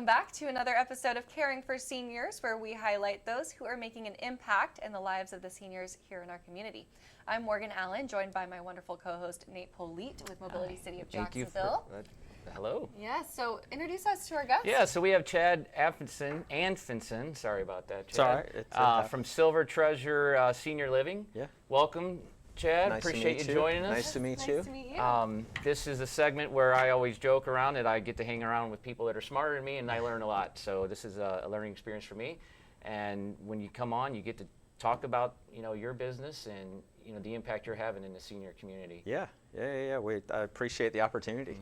Welcome back to another episode of Caring for Seniors, where we highlight those who are making an impact in the lives of the seniors here in our community. I'm Morgan Allen, joined by my wonderful co-host Nate Polete with Mobility City of Jacksonville. Hello. Yes, so introduce us to our guests. Yeah, so we have Chad Anfinson, sorry about that, Chad. It's all right. From Silver Treasure Senior Living. Yeah. Welcome, Chad. Nice Appreciate to meet you joining us. Nice to meet you. Nice to meet you. This is a segment where I always joke around that I get to hang around with people that are smarter than me, and I learn a lot. So this is a learning experience for me. And when you come on, you get to talk about your business and the impact you're having in the senior community. Yeah. I appreciate the opportunity.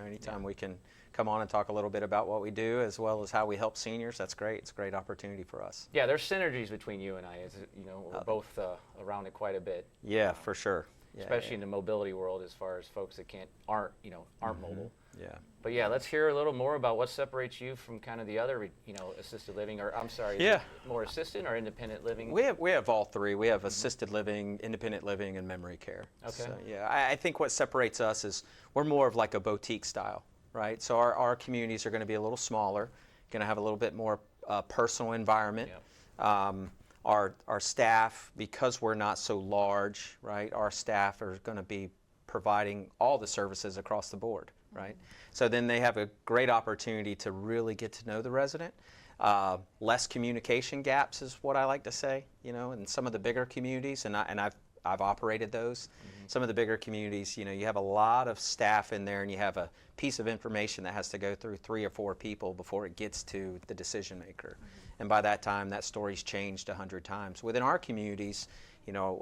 Anytime we can come on and talk a little bit about what we do as well as how we help seniors, that's great. It's a great opportunity for us. Yeah, there's synergies between you and I. As we're both around it quite a bit. Yeah, for sure. Yeah, especially in the mobility world, as far as folks that aren't mobile. Yeah. But yeah, let's hear a little more about what separates you from kind of the other, assisted living, or I'm sorry, yeah, is it more assisted or independent living? We have all three. We have assisted living, independent living, and memory care. Okay. So, yeah, I think what separates us is we're more of like a boutique style, right? So our communities are going to be a little smaller, going to have a little bit more personal environment. Yep. Our staff, because we're not so large, right? Our staff are going to be providing all the services across the board, right? So then they have a great opportunity to really get to know the resident. Less communication gaps is what I like to say, in some of the bigger communities, and I've operated those. Mm-hmm. Some of the bigger communities, you have a lot of staff in there, and you have a piece of information that has to go through 3 or 4 people before it gets to the decision maker. Mm-hmm. And by that time, that story's changed 100 times. Within our communities,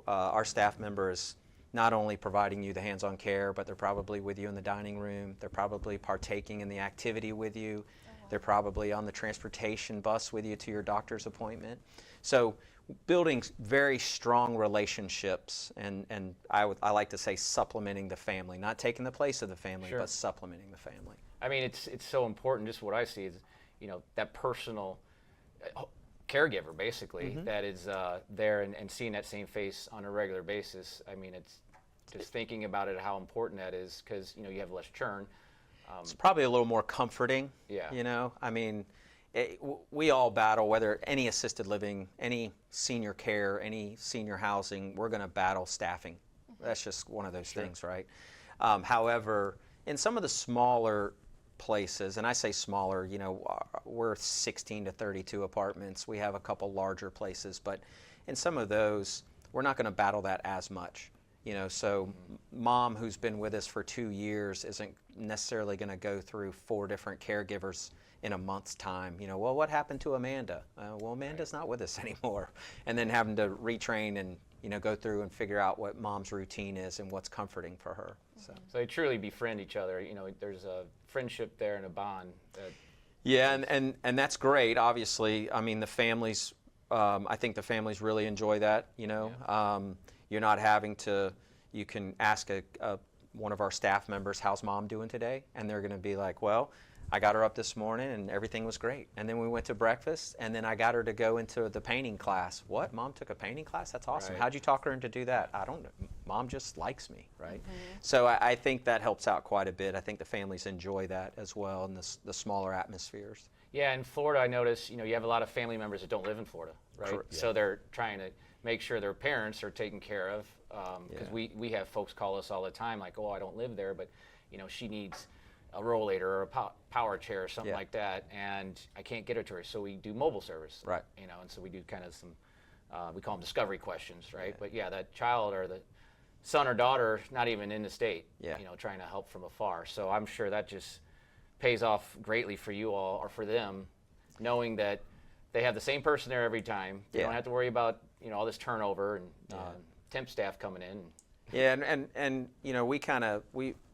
our staff member is not only providing you the hands-on care, but they're probably with you in the dining room. They're probably partaking in the activity with you. Oh, wow. They're probably on the transportation bus with you to your doctor's appointment. So building very strong relationships, and I like to say supplementing the family, not taking the place of the family, Sure. but supplementing the family. I mean, it's so important. Just what I see is, that personal caregiver, basically, mm-hmm. that is there and seeing that same face on a regular basis. I mean, it's just thinking about it, how important that is, because you have less churn. It's probably a little more comforting. Yeah. I mean, we all battle, whether any assisted living, any senior care, any senior housing, we're going to battle staffing. Mm-hmm. That's just one of those Sure. things, right? However, in some of the smaller places, and I say smaller, we're 16 to 32 apartments. We have a couple larger places, but in some of those, we're not going to battle that as much. So mm-hmm. mom who's been with us for 2 years isn't necessarily going to go through 4 different caregivers in a month's time. Well, what happened to Amanda? Well, Amanda's not with us anymore. And then having to retrain and go through and figure out what mom's routine is and what's comforting for her. So they truly befriend each other. There's a friendship there and a bond. Yeah, and that's great. Obviously, I mean the families. I think the families really enjoy that. Yeah. You're not having to. You can ask one of our staff members, "How's mom doing today?" And they're going to be like, "Well, I got her up this morning and everything was great. And then we went to breakfast, and then I got her to go into the painting class." "What? Mom took a painting class? That's awesome. Right. How'd you talk her into do that?" "I don't know. Mom just likes me," right? Mm-hmm. So I think that helps out quite a bit. I think the families enjoy that as well in the smaller atmospheres. Yeah, in Florida, I notice, you have a lot of family members that don't live in Florida, right? Correct. So they're trying to make sure their parents are taken care of, because we have folks call us all the time like, "Oh, I don't live there, but, she needs a rollator or a power chair or something like that, and I can't get her to her." So we do mobile service, Right? And so we do kind of some, we call them discovery questions, right? Yeah. But yeah, that child or the son or daughter, not even in the state, trying to help from afar. So I'm sure that just pays off greatly for you all, or for them, knowing that they have the same person there every time. They don't have to worry about all this turnover and temp staff coming in. Yeah, and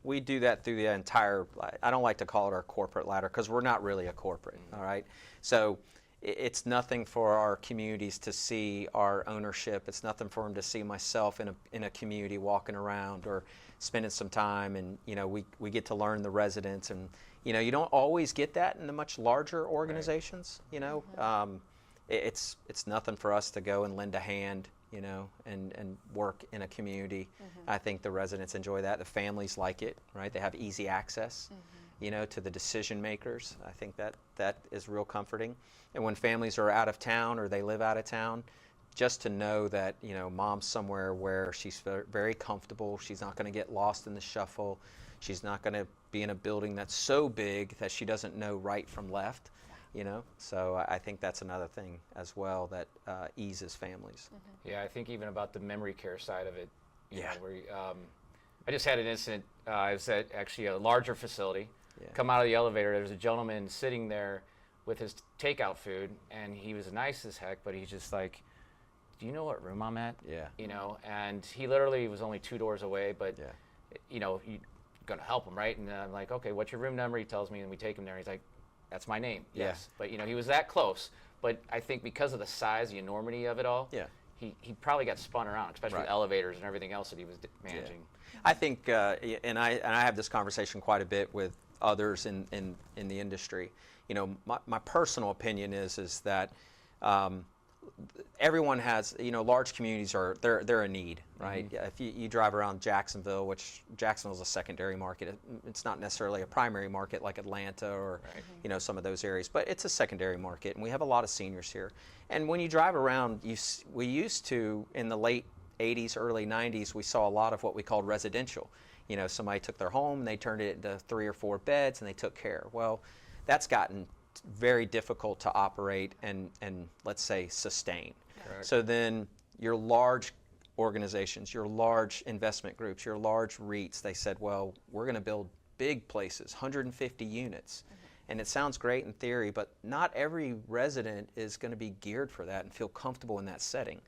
we do that through the entire. I don't like to call it our corporate ladder, because we're not really a corporate. Mm-hmm. All right, so it's nothing for our communities to see our ownership. It's nothing for them to see myself in a community walking around or spending some time, and we get to learn the residents, and you don't always get that in the much larger organizations. Right. Mm-hmm. It's nothing for us to go and lend a hand, and work in a community. Mm-hmm. I think the residents enjoy that. The families like it, right? They have easy access. to the decision makers. I think that is real comforting. And when families are out of town or they live out of town, just to know that, mom's somewhere where she's very comfortable, she's not going to get lost in the shuffle, she's not going to be in a building that's so big that she doesn't know right from left, So I think that's another thing as well that eases families. Yeah, I think even about the memory care side of it, Yeah. where I just had an incident. I was at actually a larger facility. Yeah. Come out of the elevator, there was a gentleman sitting there with his takeout food, and he was nice as heck, but he's just like, do you know what room I'm at? Yeah. And he literally was only 2 doors away, but, Yeah. you're going to help him, right? And I'm like, okay, what's your room number? He tells me, and we take him there. He's like, that's my name. Yeah. Yes. But, he was that close. But I think because of the size, the enormity of it all, Yeah. he probably got spun around, especially with Right. elevators and everything else that he was managing. I think, and I have this conversation quite a bit with others in the industry. My personal opinion is that everyone has, large communities they're a need, right? Mm-hmm. If you drive around Jacksonville, which Jacksonville is a secondary market, it's not necessarily a primary market like Atlanta or Right. some of those areas, but it's a secondary market, and we have a lot of seniors here. And when you drive around, we used to, in the late 80s, early 90s, we saw a lot of what we called residential. Somebody took their home, they turned it into 3 or 4 beds, and they took care. Well, that's gotten very difficult to operate and let's say sustain. Correct. So then your large organizations, your large investment groups, your large REITs, they said, well, we're going to build big places, 150 units. And it sounds great in theory, but not every resident is going to be geared for that and feel comfortable in that setting.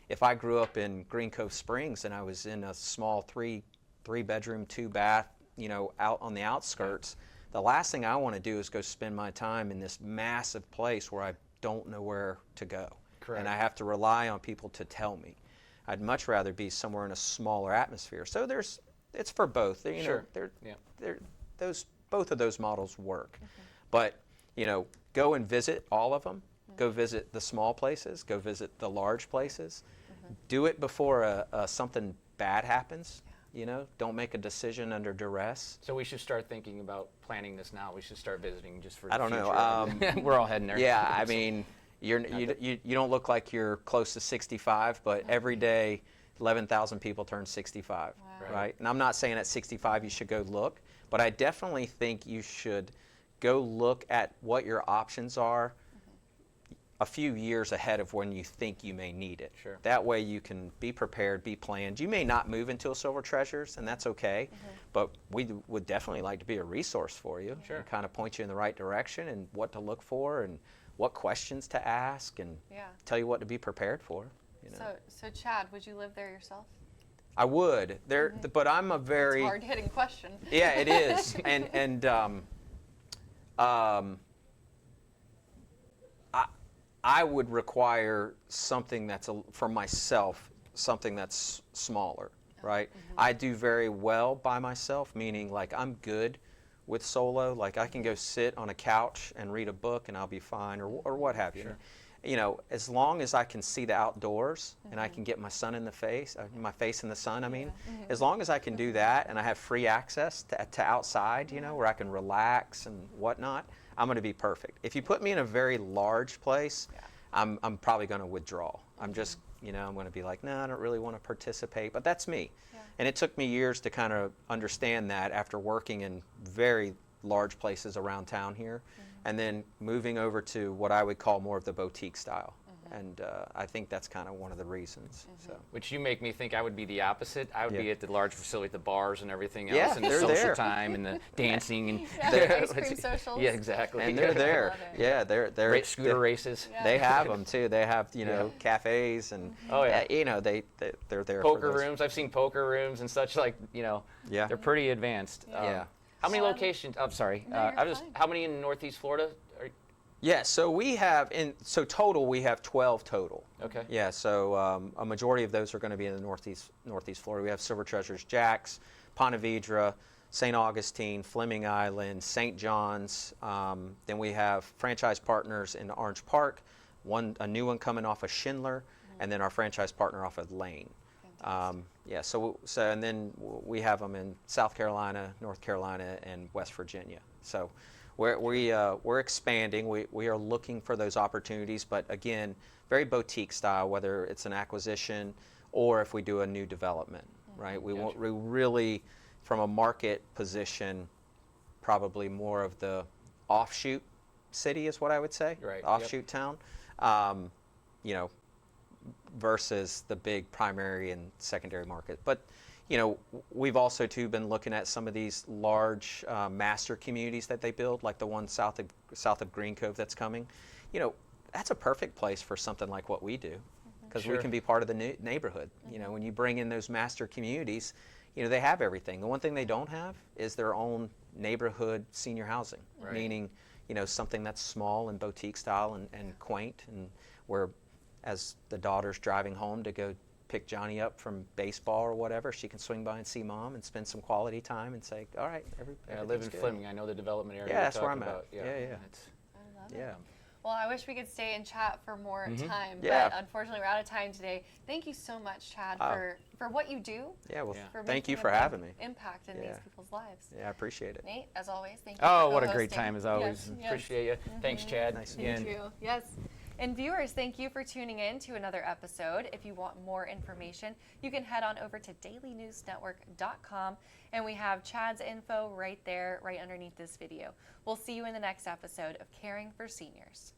If I grew up in Green Cove Springs and I was in a small 3-bedroom, 2-bath, out on the outskirts, the last thing I want to do is go spend my time in this massive place where I don't know where to go. Correct. And I have to rely on people to tell me. I'd much rather be somewhere in a smaller atmosphere. So it's for both. Sure. Both of those models work. But, go and visit all of them. Go visit the small places. Go visit the large places. Do it before something bad happens. Don't make a decision under duress. So we should start thinking about planning this now. We should start visiting just for the I don't future. know. We're all heading there. Yeah, I mean, you don't look like you're close to 65, but every day 11,000 people turn 65, Wow. right? And I'm not saying at 65 you should go look, but I definitely think you should go look at what your options are a few years ahead of when you think you may need it. Sure. That way you can be prepared, be planned. You may not move until Silver Treasures, and that's okay, but we would definitely like to be a resource for you. Sure. And kind of point you in the right direction and what to look for and what questions to ask and Yeah. tell you what to be prepared for. So Chad, would you live there yourself? I would. But I'm a very Hard-hitting question. Yeah, it is. and I would require something that's for myself, something that's smaller, right? I do very well by myself, meaning like I'm good with solo. Like I can go sit on a couch and read a book and I'll be fine, or what have you. Sure. As long as I can see the outdoors and I can get my face in the sun, I mean, as long as I can do that and I have free access to outside, where I can relax and whatnot, I'm going to be perfect. If you put me in a very large place, I'm probably going to withdraw. I'm just, I'm going to be like, no, I don't really want to participate, but that's me. Yeah. And it took me years to kind of understand that after working in very large places around town here, and then moving over to what I would call more of the boutique style. And I think that's kind of one of the reasons. So. Which you make me think I would be the opposite. I would Yeah. be at the large facility, the bars and everything else, Yeah, and the they're social there. time and the dancing and Yeah, ice cream socials. Yeah, exactly. And they're there. love it. Yeah, they're Great scooter races. Yeah. They have them too. They have cafes and Oh, yeah. they're there. Poker for those. rooms. I've seen poker rooms and such. Yeah. They're pretty advanced. Yeah. How many So I'm- locations? I'm sorry. No, you're fine. How many in Northeast Florida? Yeah. So we have total we have 12 total. Okay. Yeah. So a majority of those are going to be in the Northeast Florida. We have Silver Treasures, Jax, Ponte Vedra, St. Augustine, Fleming Island, St. John's. Then we have franchise partners in Orange Park, a new one coming off of Schindler, and then our franchise partner off of Lane. Yeah, so and then we have them in South Carolina, North Carolina, and West Virginia. So we're expanding. We are looking for those opportunities, but again, very boutique style, whether it's an acquisition or if we do a new development, right? We really, from a market position, probably more of the offshoot city is what I would say, right? Offshoot town, you know, versus the big primary and secondary market. But you know, we've also too been looking at some of these large master communities that they build, like the one south of Green Cove that's coming. You know, that's a perfect place for something like what we do, because we can be part of the neighborhood. You know, when you bring in those master communities, you know, they have everything. The one thing they don't have is their own neighborhood senior housing, meaning, you know, something that's small and boutique style and quaint, and where as the daughter's driving home to go pick Johnny up from baseball or whatever, she can swing by and see mom and spend some quality time and say, all right, I live in Fleming. I know the development area. Yeah, that's where I'm about. at. Yeah. I love it. Well, I wish we could stay and chat for more time, but unfortunately we're out of time today. Thank you so much, Chad, for what you do. Yeah, well, for thank you making for a big having me. Impact in these people's lives. Yeah, I appreciate it. Nate, as always, thank you. Oh, for what a great co-hosting. time as always. Yes, Appreciate you. Thanks, Chad. Nice again. Thank you. Yes. And viewers, thank you for tuning in to another episode. If you want more information, you can head on over to dailynewsnetwork.com, and we have Chad's info right there, right underneath this video. We'll see you in the next episode of Caring for Seniors.